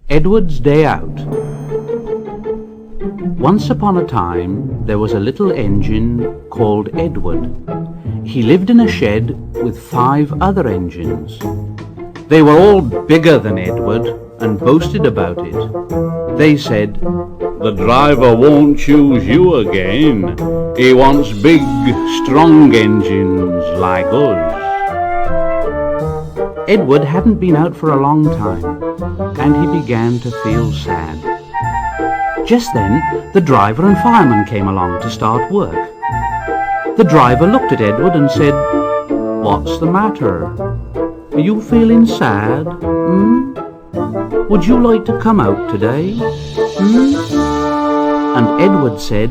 Edward's Day Out. Once upon a time there was a little engine called Edward. He lived in a shed with 5 other engines. They were all bigger than Edward and boasted about it. They said, "The driver won't choose you again. He wants big, strong engines like us." Edward hadn't been out for a long time, and he began to feel sad. Just then, the driver and fireman came along to start work. The driver looked at Edward and said, "What's the matter? Are you feeling sad? Would you like to come out today? And Edward said,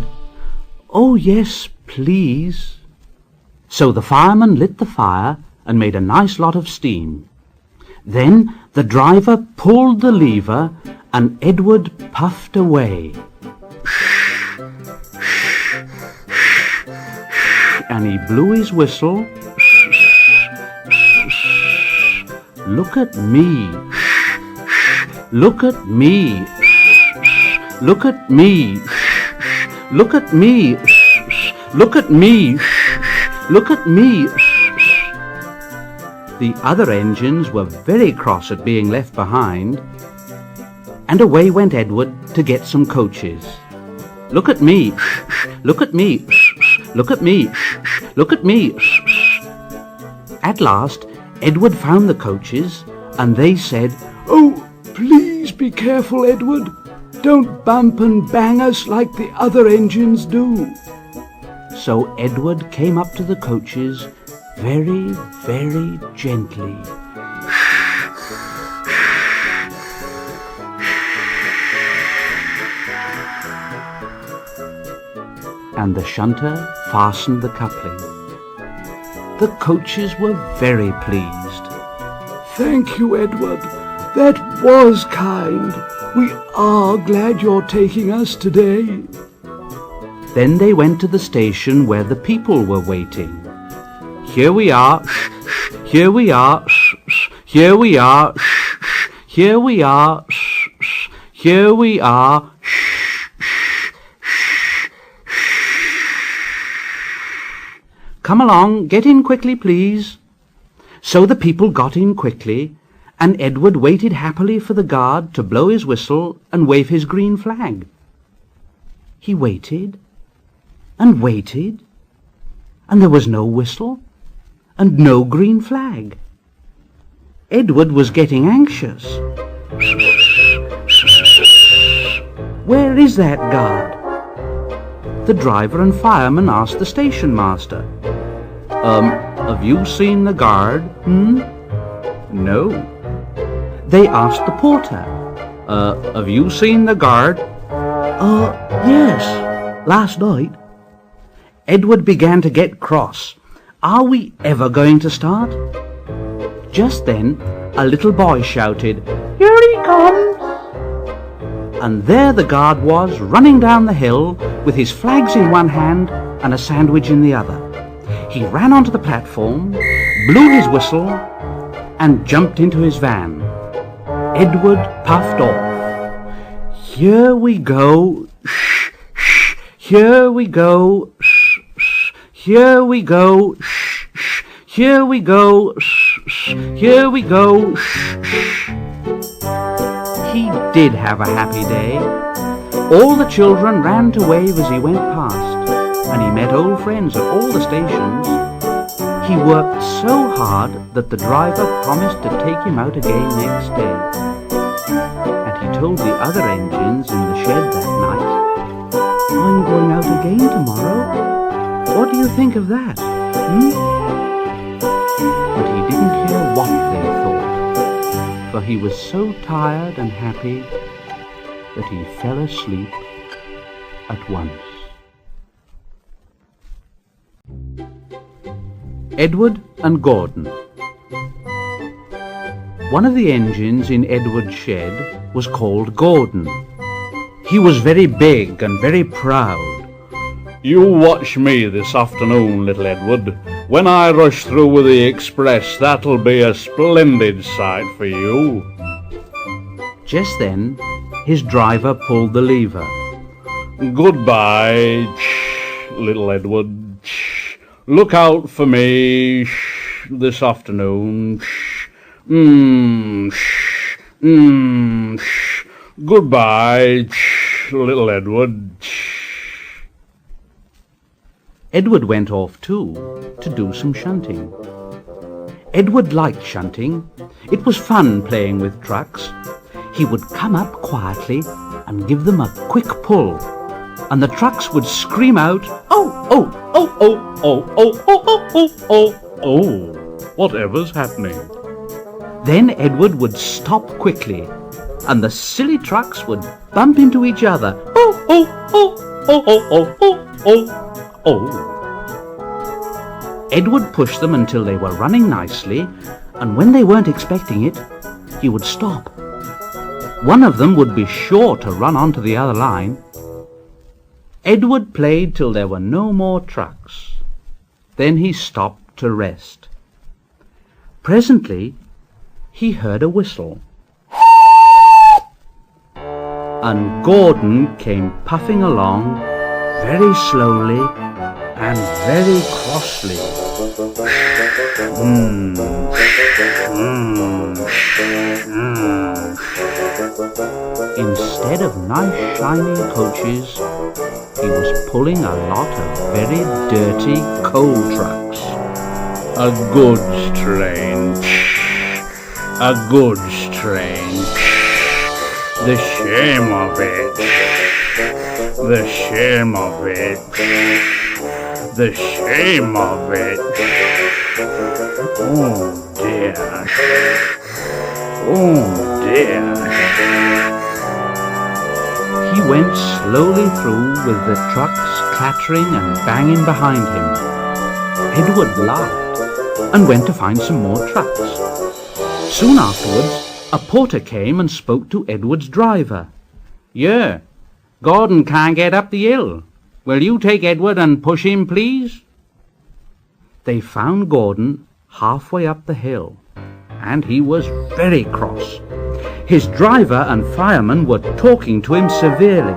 "Oh yes, please." So the fireman lit the fire and made a nice lot of steam. Then the driver pulled the lever and Edward puffed away. And he blew his whistle. "Look at me. Look at me. Look at me. Look at me. Look at me. Look at me." The other engines were very cross at being left behind, and away went Edward to get some coaches. "Look at me. Look at me. Look at me. Look at me." At last, Edward found the coaches, and they said, "Oh, please be careful, Edward. Don't bump and bang us like the other engines do." So Edward came up to the coaches very, very gently. And the shunter fastened the coupling. The coaches were very pleased. "Thank you, Edward. That was kind. We are glad you're taking us today." Then they went to the station where the people were waiting. "Here we are, here we are, here we are, here we are, here we are." "Come along, get in quickly, please." So the people got in quickly, and Edward waited happily for the guard to blow his whistle and wave his green flag. He waited and waited, and there was no whistle and no green flag. Edward was getting anxious. "Where is that guard?" The driver and fireman asked the station master. Have you seen the guard?" "No." They asked the porter. Have you seen the guard?" Yes, "Last night." Edward began to get cross. Are we ever going to start? Just then, a little boy shouted, "Here he comes!" And there the guard was, running down the hill with his flags in one hand and a sandwich in the other. He ran onto the platform, blew his whistle, and jumped into his van. Edward puffed off. "Here we go, shh, shh, here we go, shh, shh, here we go, shh, shh, here we go, shh, shh, here we go, shh, shh." He did have a happy day. All the children ran to wave as he went past, and he met old friends at all the stations. He worked so hard that the driver promised to take him out again next day. And he told the other engines in the shed that night, "I'm going out again tomorrow. What do you think of that?" But he didn't hear what they thought, for he was so tired and happy that he fell asleep at once. Edward and Gordon. One of the engines in Edward's shed was called Gordon. He was very big and very proud. "You watch me this afternoon, little Edward. When I rush through with the express, that'll be a splendid sight for you." Just then, his driver pulled the lever. Goodbye, little Edward. Look out for me this afternoon. Goodbye, little Edward. Edward went off too, to do some shunting. Edward liked shunting. It was fun playing with trucks. He would come up quietly and give them a quick pull, and the trucks would scream out, "Oh, oh, oh, oh, oh, oh, oh, oh, oh, oh." Whatever's happening? Then Edward would stop quickly, and the silly trucks would bump into each other. Oh, oh, oh, oh, oh, oh, oh, oh, oh. Edward pushed them until they were running nicely, and when they weren't expecting it, he would stop. One of them would be sure to run onto the other line. Edward played till there were no more trucks. Then he stopped to rest. Presently, he heard a whistle. And Gordon came puffing along very slowly and very crossly. Instead of nice shining coaches, he was pulling a lot of very dirty coal trucks. A goods train. A goods train. The shame of it. The shame of it. The shame of it. Oh dear. Oh dear. He went slowly through with the trucks clattering and banging behind him. Edward laughed and went to find some more trucks. Soon afterwards, a porter came and spoke to Edward's driver. "Yeah, Gordon can't get up the hill. Will you take Edward and push him, please?" They found Gordon halfway up the hill, and he was very cross. His driver and fireman were talking to him severely.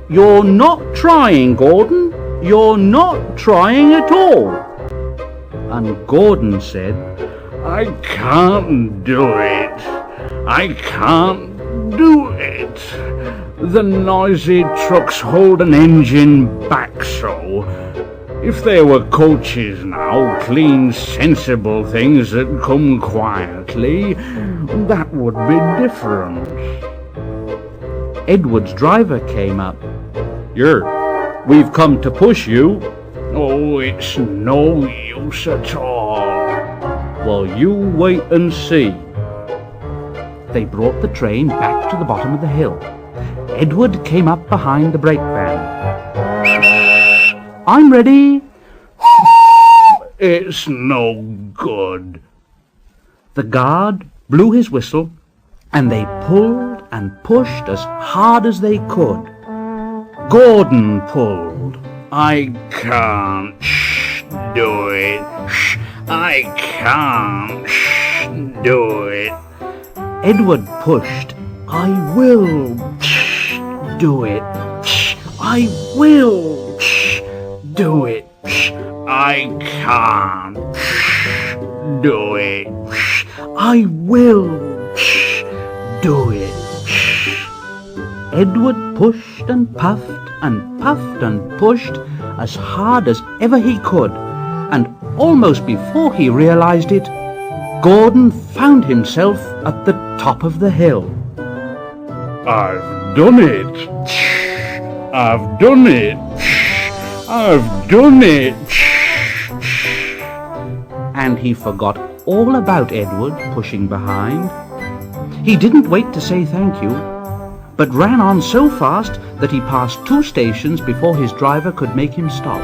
"You're not trying, Gordon. You're not trying at all." And Gordon said, I can't do it. I can't do it. The noisy trucks hold an engine back so. If there were coaches now, clean, sensible things that come quietly, that would be different. Edward's driver came up. "Here, we've come to push you." "Oh, it's no use at all." "Well, you wait and see." They brought the train back to the bottom of the hill. Edward came up behind the brake van. "I'm ready." "It's no good." The guard blew his whistle, and they pulled and pushed as hard as they could. Gordon pulled. "I can't do it. I can't do it." Edward pushed. "I will do it. I will do it." "I can't do it." "I will do it." Edward pushed and puffed and puffed and pushed as hard as ever he could, and almost before he realized it, Gordon found himself at the top of the hill. "I've done it. I've done it. I've done it." And he forgot all about Edward pushing behind. He didn't wait to say thank you, but ran on so fast that he passed 2 stations before his driver could make him stop.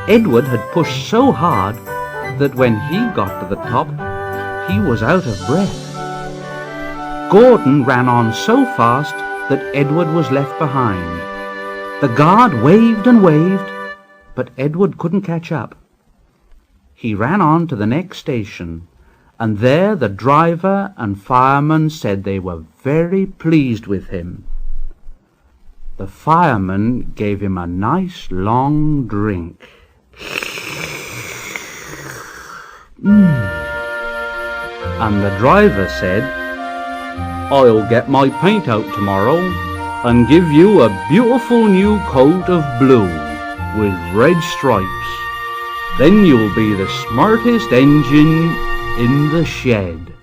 Edward had pushed so hard that when he got to the top, he was out of breath. Gordon ran on so fast that Edward was left behind. The guard waved and waved, but Edward couldn't catch up. He ran on to the next station, and there the driver and fireman said they were very pleased with him. The fireman gave him a nice long drink. And the driver said, "I'll get my paint out tomorrow and give you a beautiful new coat of blue with red stripes. Then you'll be the smartest engine in the shed."